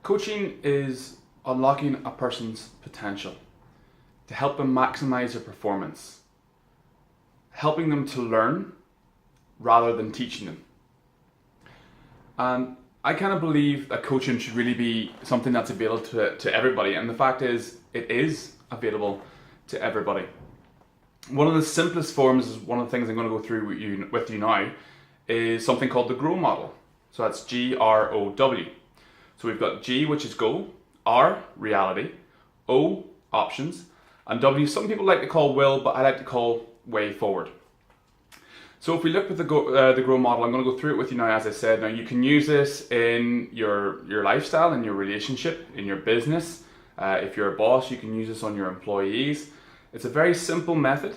Coaching is unlocking a person's potential to help them maximize their performance, helping them to learn rather than teaching them. And I kind of believe that coaching should really be something that's available to everybody, and the fact is, it is available to everybody. One of the simplest forms, is one of the things I'm going to go through with you now, is something called the GROW model. So that's GROW. So we've got G, which is go, R, reality, O, options, and W, some people like to call will, but I like to call way forward. So if we look at the GROW model, I'm going to go through it with you now, as I said. Now you can use this in your lifestyle, in your relationship, in your business. If you're a boss, you can use this on your employees. It's a very simple method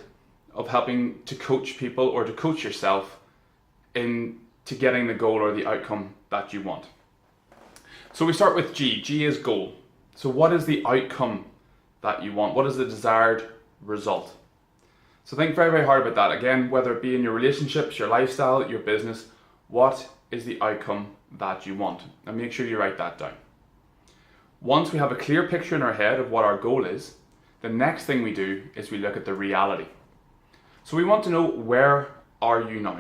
of helping to coach people or to coach yourself into getting the goal or the outcome that you want. So we start with G. G is goal. So what is the outcome that you want? What is the desired result? So think very, very hard about that. Again, whether it be in your relationships, your lifestyle, your business, what is the outcome that you want? And make sure you write that down. Once we have a clear picture in our head of what our goal is, the next thing we do is we look at the reality. So we want to know, where are you now?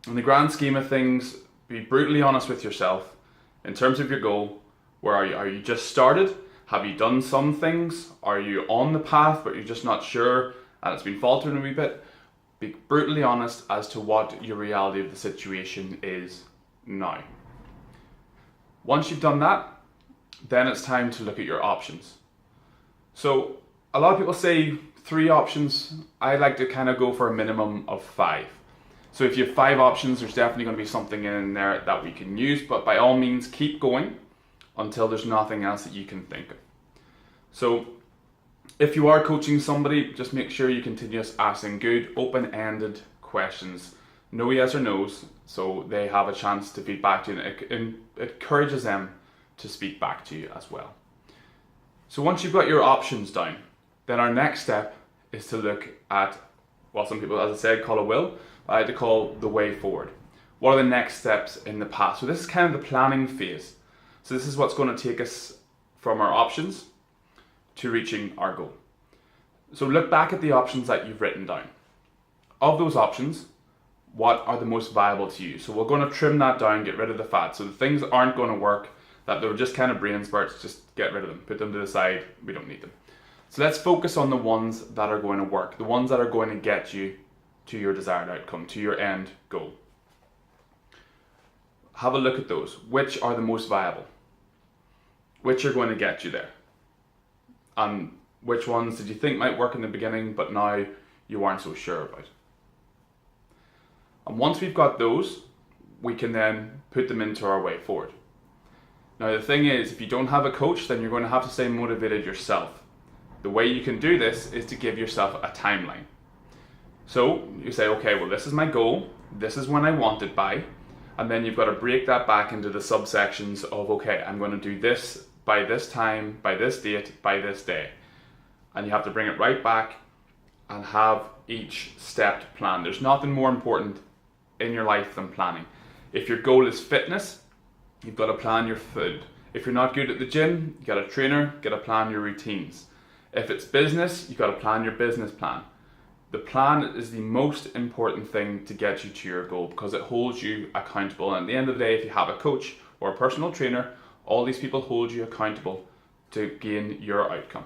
In the grand scheme of things, be brutally honest with yourself. In terms of your goal, where are you? Are you just started? Have you done some things? Are you on the path but you're just not sure and it's been faltering a wee bit? Be brutally honest as to what your reality of the situation is now. Once you've done that, then it's time to look at your options. So a lot of people say 3 options. I like to kind of go for a minimum of 5. So if you have 5 options, there's definitely going to be something in there that we can use, but by all means keep going until there's nothing else that you can think of. So if you are coaching somebody, just make sure you continue asking good, open-ended questions. No yes or no's, so they have a chance to feed back to you, and it encourages them to speak back to you as well. So once you've got your options down, then our next step is to look at what some people, as I said, call a will. I like to call the way forward. What are the next steps in the path? So this is kind of the planning phase. So this is what's going to take us from our options to reaching our goal. So look back at the options that you've written down. Of those options, what are the most viable to you? So we're going to trim that down, get rid of the fat. So the things that aren't going to work, that they're just kind of brain spurts, just get rid of them. Put them to the side. We don't need them. So let's focus on the ones that are going to work, the ones that are going to get you to your desired outcome, to your end goal. Have a look at those. Which are the most viable? Which are going to get you there? And which ones did you think might work in the beginning, but now you aren't so sure about? And once we've got those, we can then put them into our way forward. Now the thing is, if you don't have a coach, then you're going to have to stay motivated yourself. The way you can do this is to give yourself a timeline. So you say, okay, well, this is my goal, this is when I want it by, and then you've got to break that back into the subsections of, okay, I'm going to do this by this time, by this date, by this day. And you have to bring it right back and have each step planned. There's nothing more important in your life than planning. If your goal is fitness, you've got to plan your food. If you're not good at the gym, you got a trainer, you got to plan your routines. If it's business, you've got to plan your business plan. The plan is the most important thing to get you to your goal because it holds you accountable. And at the end of the day, if you have a coach or a personal trainer, all these people hold you accountable to gain your outcome.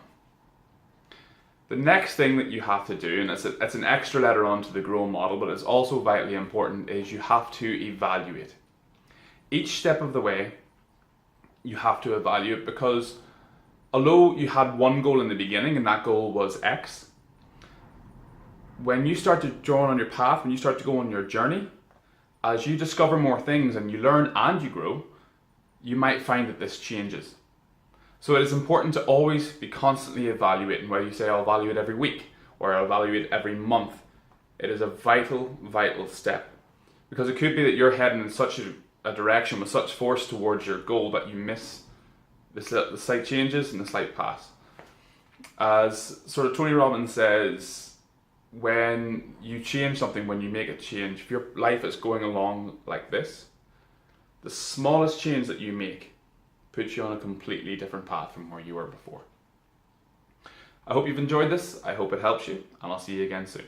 The next thing that you have to do, and it's an extra letter onto the GROW model, but it's also vitally important, is you have to evaluate. Each step of the way, you have to evaluate, because although you had one goal in the beginning and that goal was X, when you start to draw on your path, when you start to go on your journey, as you discover more things and you learn and you grow, you might find that this changes. So it is important to always be constantly evaluating, whether you say I'll evaluate every week or I'll evaluate every month. It is a vital, vital step, because it could be that you're heading in such a direction with such force towards your goal that you miss the slight changes and the slight pass. As sort of Tony Robbins says, when you change something, when you make a change, if your life is going along like this, the smallest change that you make put you on a completely different path from where you were before. I hope you've enjoyed this. I hope it helps you, and I'll see you again soon.